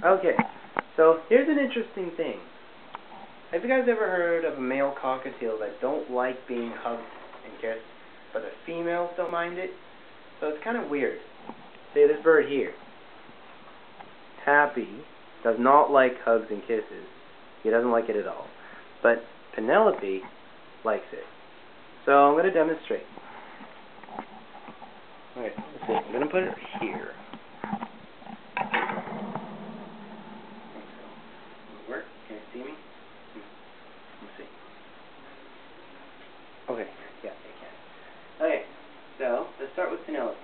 Okay, so here's an interesting thing. Have you guys ever heard of a male cockatiel that don't like being hugged and kissed, but the females don't mind it? So it's kind of weird. Say this bird here. Happy does not like hugs and kisses. He doesn't like it at all. But Penelope likes it. So I'm going to demonstrate. Okay, let's see. I'm going to put it here. Work? Can you see me? Let's see. Okay, yeah, you can. Okay, so let's start with Penelope.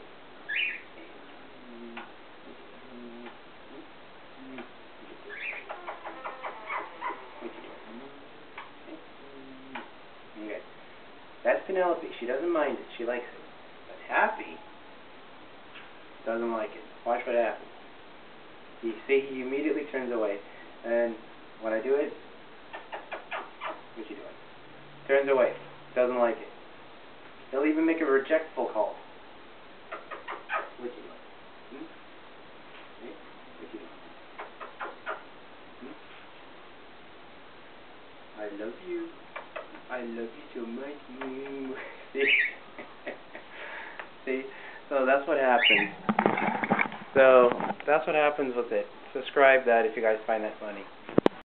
Okay, that's Penelope. She doesn't mind it. She likes it. But Happy doesn't like it. Watch what happens. You see, he immediately turns away. And when I do it, what's he doing? Turns away. Doesn't like it. He'll even make a rejectful call. What's he doing? Hmm? See? What's he doing? Hmm? I love you. I love you so much. See? See? So that's what happens. So that's what happens with it. Subscribe that if you guys find that funny.